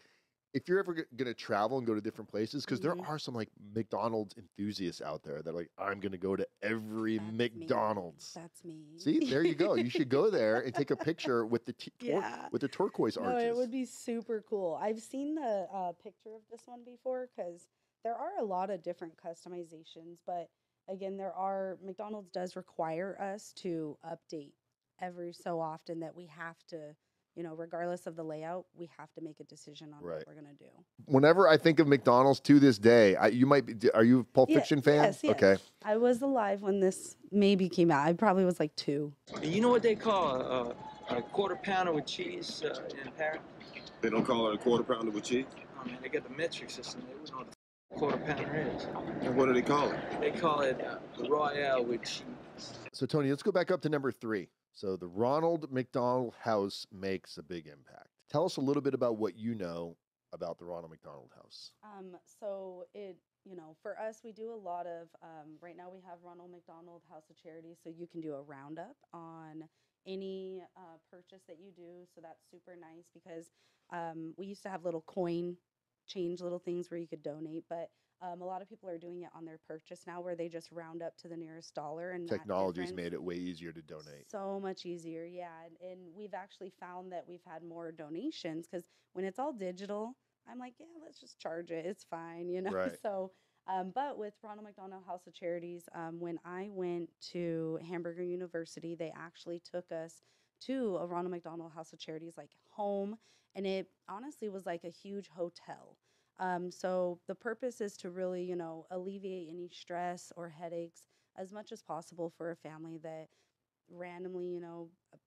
if you're ever going to travel and go to different places, because there Mhm. are some like McDonald's enthusiasts out there that are like, I'm going to go to every That's me. McDonald's. That's me. See, there you go. You should go there and take a picture with the Yeah. with the turquoise No, arches. it would be super cool. I've seen the picture of this one before because there are a lot of different customizations, but again, McDonald's does require us to update every so often that we have to, regardless of the layout, we have to make a decision on Right. what we're going to do. Whenever I think of McDonald's to this day, you might be. Are you a Pulp Yeah, Fiction fan? yes, yes. Okay. I was alive when this maybe came out. I probably was like 2. And you know what they call a quarter pounder with cheese in Paris? They don't call it a quarter pounder with cheese? Oh man, they got the metric system. They wouldn't know what the quarter pounder is. And what do they call it? They call it the Royale with cheese. So Tony, let's go back up to number 3. So the Ronald McDonald House makes a big impact. Tell us a little bit about what you know about the Ronald McDonald House. So for us, we do a lot of, right now we have Ronald McDonald House of Charity, so you can do a roundup on any purchase that you do. So that's super nice because we used to have little coin change little things where you could donate, but a lot of people are doing it on their purchase now where they just round up to the nearest dollar and that Technology's difference- made it way easier to donate. so much easier, yeah. And we've actually found that we've had more donations because when it's all digital, I'm like, yeah, let's just charge it. It's fine, Right. So, but with Ronald McDonald House of Charities, when I went to Hamburger University, they actually took us to a Ronald McDonald House of Charities like home, and it honestly was like a huge hotel. So the purpose is to really, alleviate any stress or headaches as much as possible for a family that randomly,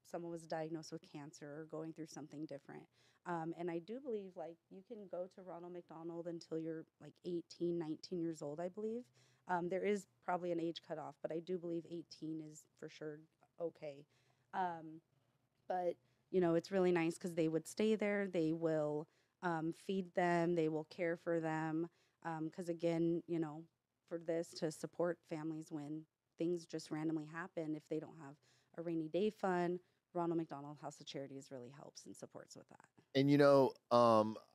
someone was diagnosed with cancer or going through something different. And I do believe like you can go to Ronald McDonald until you're like 18, 19 years old, I believe. There is probably an age cutoff, but I do believe 18 is for sure okay. Um, but it's really nice because they would stay there. They will feed them. They will care for them. Because again, for this to support families when things just randomly happen, if they don't have a rainy day fund, Ronald McDonald House of Charities really helps and supports with that. And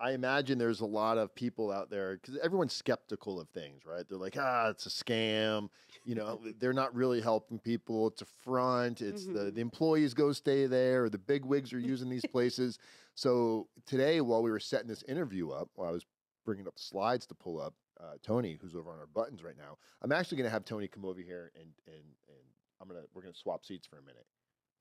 I imagine there's a lot of people out there because everyone's skeptical of things, right? They're like, it's a scam. They're not really helping people. It's a front. It's the employees go stay there, or the big wigs are using these places. So today, while we were setting this interview up, while I was bringing up the slides to pull up, Tony, who's over on our buttons right now, I'm actually going to have Tony come over here and we're going to swap seats for a minute.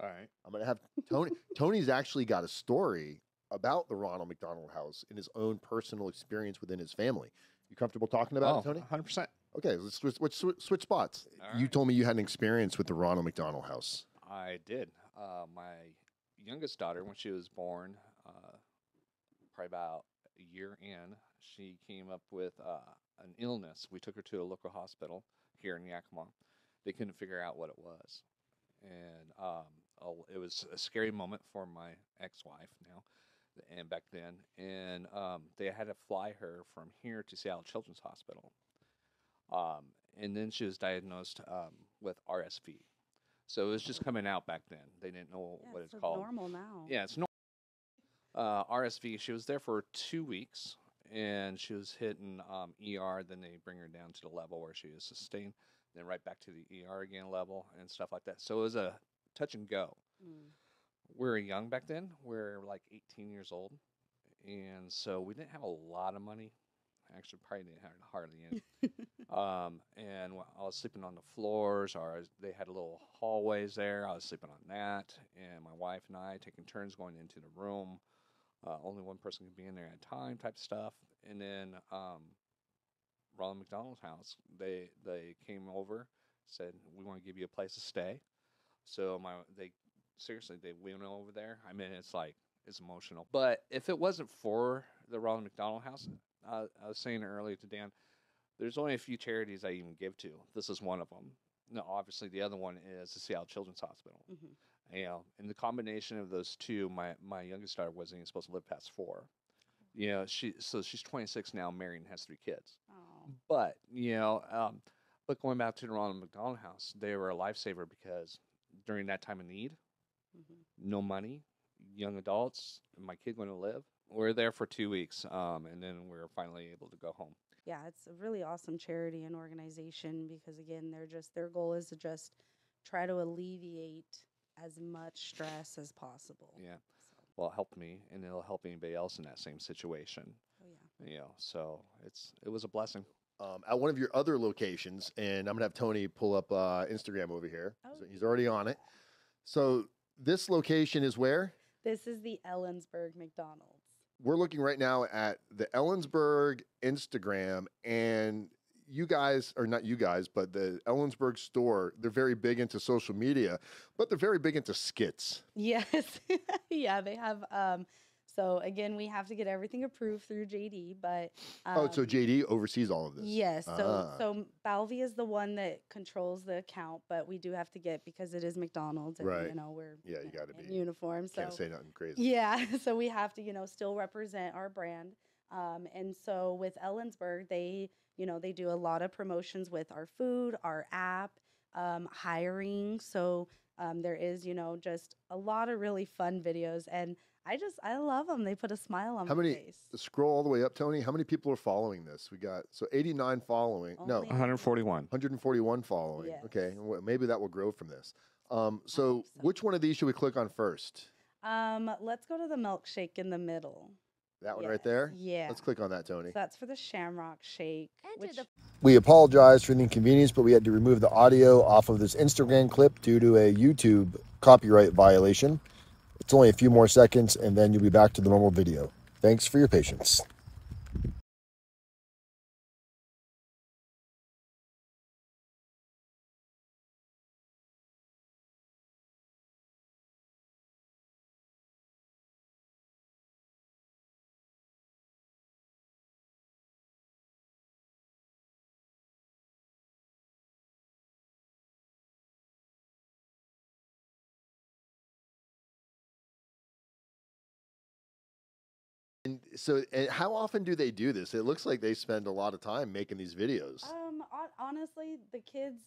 All right. I'm going to have Tony. Tony's actually got a story about the Ronald McDonald House in his own personal experience within his family. You comfortable talking about it, Tony? 100%. Okay, let's switch spots. All You right. told me you had an experience with the Ronald McDonald House. I did. My youngest daughter, when she was born, probably about a year in, she came up with an illness. We took her to a local hospital here in Yakima. They couldn't figure out what it was. And it was a scary moment for my ex-wife now, and back then. And they had to fly her from here to Seattle Children's Hospital. And then she was diagnosed with RSV. So it was just coming out back then. They didn't know what it's called. Normal now. Yeah, it's normal. RSV. She was there for 2 weeks, and she was hitting ER. Then they bring her down to the level where she is sustained, then right back to the ER again level and stuff like that. So it was a touch and go. We were young back then. We were like 18 years old, and so we didn't have a lot of money. Actually, probably didn't have hardly any. And I was sleeping on the floors, or they had little hallways there. I was sleeping on that, and my wife and I taking turns going into the room. Only one person could be in there at a time, type stuff. And then Ronald McDonald's house, they came over, said, "We want to give you a place to stay." So they went over there. I mean, it's emotional. But if it wasn't for the Ronald McDonald House, I was saying earlier to Dan, there's only a few charities I even give to. This is one of them. No, obviously the other one is the Seattle Children's Hospital. And the combination of those two, my youngest daughter wasn't even supposed to live past 4. She's 26 now, married, and has 3 kids. Oh. But but going back to the Ronald McDonald House, they were a lifesaver because during that time of need, no money, young adults, and my kid going to live. We're there for 2 weeks, and then we're finally able to go home. Yeah, it's a really awesome charity and organization because again, their goal is to just try to alleviate as much stress as possible. Yeah. Well, it helped me, and it'll help anybody else in that same situation. Oh yeah. So it was a blessing. At one of your other locations, and I'm gonna have Tony pull up Instagram over here. Oh. So he's already on it. So this location is where? This is the Ellensburg McDonald's. We're looking right now at the Ellensburg Instagram, and you guys, or not you guys, but the Ellensburg store, they're very big into social media, but they're very big into skits. Yes. Yeah, they have. So again, we have to get everything approved through JD, but so JD oversees all of this. Yes. So Balvi is the one that controls the account, but we do have to get, because it is McDonald's, and Right. we're Yeah, you got to in be uniform. So Can't say nothing crazy. yeah, so we have to still represent our brand. And so with Ellensburg, they do a lot of promotions with our food, our app, hiring. So there is just a lot of really fun videos, and I love them. They put a smile on my face. Scroll all the way up, Tony. How many people are following this? We got 89 following. No, Only 141. 141 following. Yes. Okay, maybe that will grow from this. hope So so. which one of these should we click on first? Let's go to the milkshake in the middle. That one right there? Yeah. Let's click on that, Tony. So that's for the Shamrock Shake. Which, We apologize for the inconvenience, but we had to remove the audio off of this Instagram clip due to a YouTube copyright violation. It's only a few more seconds, and then you'll be back to the normal video. Thanks for your patience. So, and how often do they do this? It looks like they spend a lot of time making these videos. Honestly, the kids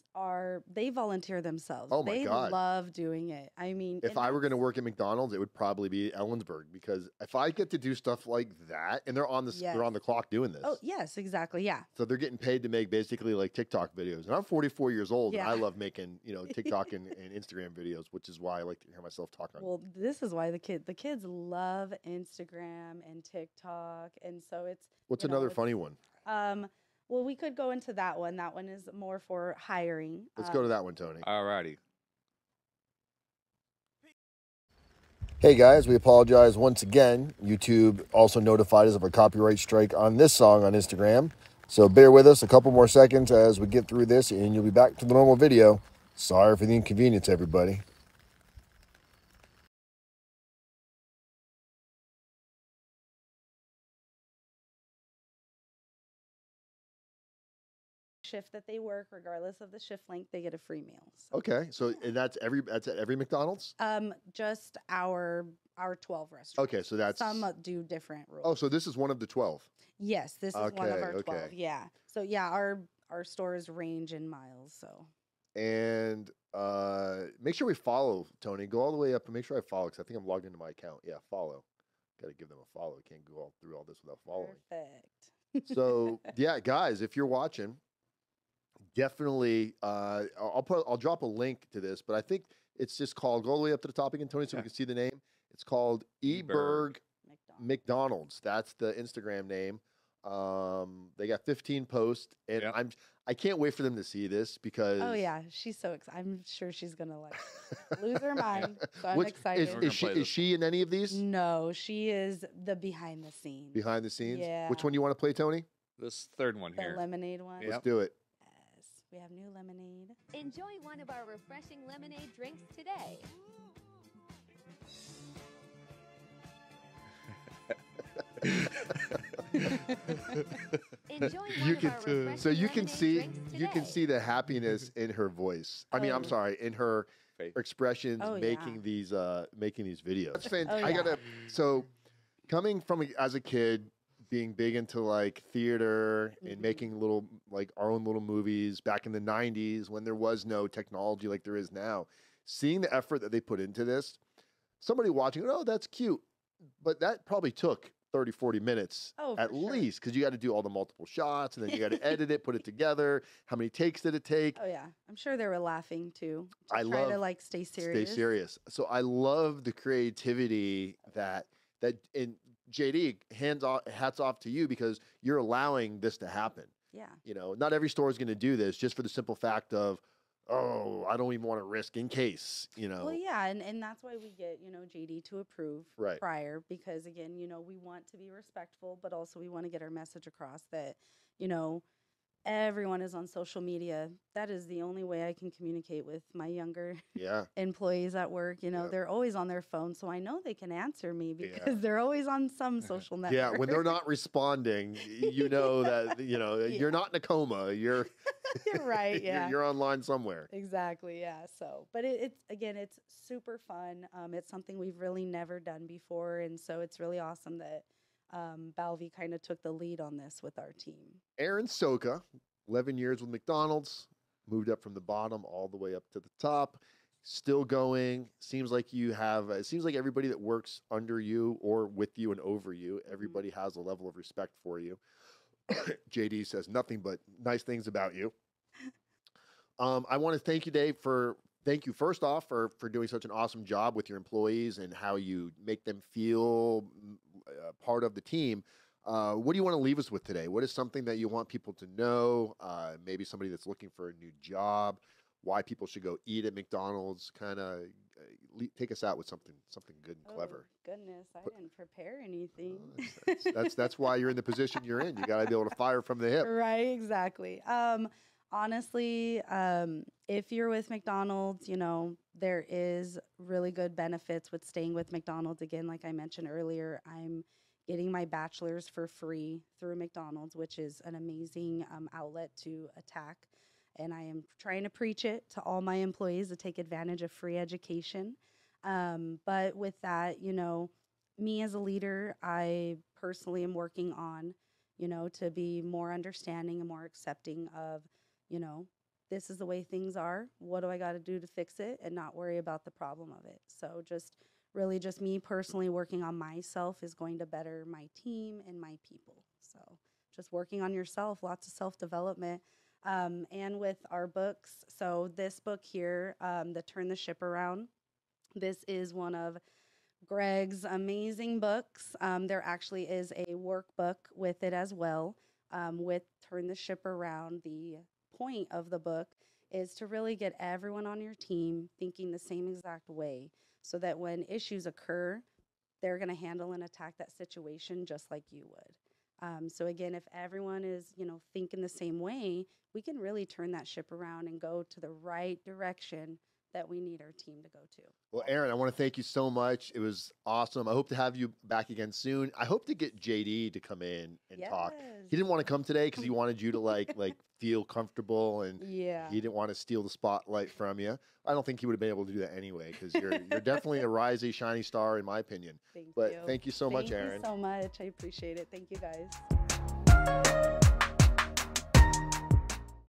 they volunteer themselves. Oh my They God. love doing it. I mean, If and I were going to that's- work at McDonald's, it would probably be Ellensburg, because if I get to do stuff like that, and they're on the Yes. clock doing this. Oh, yes, exactly. Yeah. So they're getting paid to make basically like TikTok videos. And I'm 44 years old, and I Yeah. love making, TikTok and Instagram videos, which is why I like to hear myself talk on. Well, this is why the kids love Instagram and TikTok, and so it's What's you know, another it's- funny one? Well, we could go into that one. That one is more for hiring. Let's go to that one, Tony. Alrighty. Hey guys, we apologize once again. YouTube also notified us of a copyright strike on this song on Instagram. So bear with us a couple more seconds as we get through this, and you'll be back to the normal video. Sorry for the inconvenience, everybody. Shift that they work, regardless of the shift length, they get a free meal. So. Okay, so and that's at every McDonald's? Just our 12 restaurants. Okay, so that's Some do different rules. Oh, so this is one of the 12. Yes, this is one of Okay, our 12. okay. Yeah. So yeah, our stores range in miles. So And make sure we follow Tony. Go all the way up and make sure I follow, because I think I'm logged into my account. Yeah, follow. Got to give them a follow. Can't go all through all this without following. perfect. So yeah, guys, if you're watching, definitely I'll drop a link to this, but I think it's just called, go all the way up to the top again, Tony, so we can see the name. It's called Eberg McDonald's. That's the Instagram name. They got 15 posts, and Yep. I can't wait for them to see this, because Oh yeah, she's so excited. I'm sure she's gonna like lose her mind. So I'm Which- excited. We're gonna Is she play is this she in any of these No, she is the behind the scenes. behind the scenes? Which Yeah. one do you want to play, Tony? This third one The here. lemonade one. Yep. Let's do it. Yes, we have new lemonade. Enjoy one of our refreshing lemonade drinks today. Enjoy one You of can our refreshing So you can lemonade see drinks you can today. see the happiness in her voice. I mean, I'm Oh. sorry, in her Face. expressions Oh, making yeah. these videos. That's Oh, I yeah. gotta so coming from as a kid, being big into like theater and Mhm. making little like our own little movies back in the 90s when there was no technology like there is now, seeing the effort that they put into this, somebody watching, oh, that's cute, but that probably took 30, 40 minutes Oh, at for sure. least, because you got to do all the multiple shots, and then you got to edit it, put it together. How many takes did it take? Oh yeah, I'm sure they were laughing too. I Just try to love- like stay serious. Stay serious. So I love the creativity that and JD, hats off to you, because you're allowing this to happen. Yeah. You know, not every store is going to do this just for the simple fact of, oh, I don't even want to risk in case, Well, yeah, and that's why we get, JD to approve Right. prior, because again, we want to be respectful, but also we want to get our message across that, everyone is on social media. That is the only way I can communicate with my younger Yeah. employees at work. Yep. They're always on their phone, so I know they can answer me Yeah. because they're always on some social network. Yeah, when they're not responding, you know that you're not in a coma. You're You're right, yeah. you're online somewhere. Exactly, yeah. So, but it's super fun. It's something we've really never done before, and so it's really awesome that Balvi kind of took the lead on this with our team. Erin Socha, 11 years with McDonald's, moved up from the bottom all the way up to the top. Still going. Seems like it seems like everybody that works under you or with you and over you, everybody has a level of respect for you. JD says nothing but nice things about you. I want to thank you, Dave, thank you first off for doing such an awesome job with your employees and how you make them feel part of the team. What do you want to leave us with today? What is something that you want people to know? Maybe somebody that's looking for a new job, why people should go eat at McDonald's. Kind of take us out with something good and clever. Oh, goodness, I didn't prepare anything. That's why you're in the position you're in. You got to be able to fire from the hip. Right, exactly. Honestly, if you're with McDonald's, there is really good benefits with staying with McDonald's. Again, like I mentioned earlier, I'm getting my bachelor's for free through McDonald's, which is an amazing outlet to attack. And I am trying to preach it to all my employees to take advantage of free education. But with that, me as a leader, I personally am working on, to be more understanding and more accepting of, this is the way things are. What do I got to do to fix it and not worry about the problem of it? So just me personally working on myself is going to better my team and my people. So just working on yourself, lots of self-development. And with our books, so this book here, the Turn the Ship Around, this is one of Greg's amazing books. There actually is a workbook with it as well, with Turn the Ship Around. The point of the book is to really get everyone on your team thinking the same exact way so that when issues occur, they're going to handle and attack that situation just like you would. So again, if everyone is, thinking the same way, we can really turn that ship around and go to the right direction that we need our team to go to. Well, Erin, I want to thank you so much. It was awesome. I hope to have you back again soon. I hope to get JD to come in and talk. He didn't want to come today because he wanted you to like feel comfortable, and Yeah. he didn't want to steal the spotlight from you. I don't think he would have been able to do that anyway because you're definitely a rising, shiny star in my opinion. Thank But you. thank you so much, Thank Erin. you so much. I appreciate it. Thank you guys.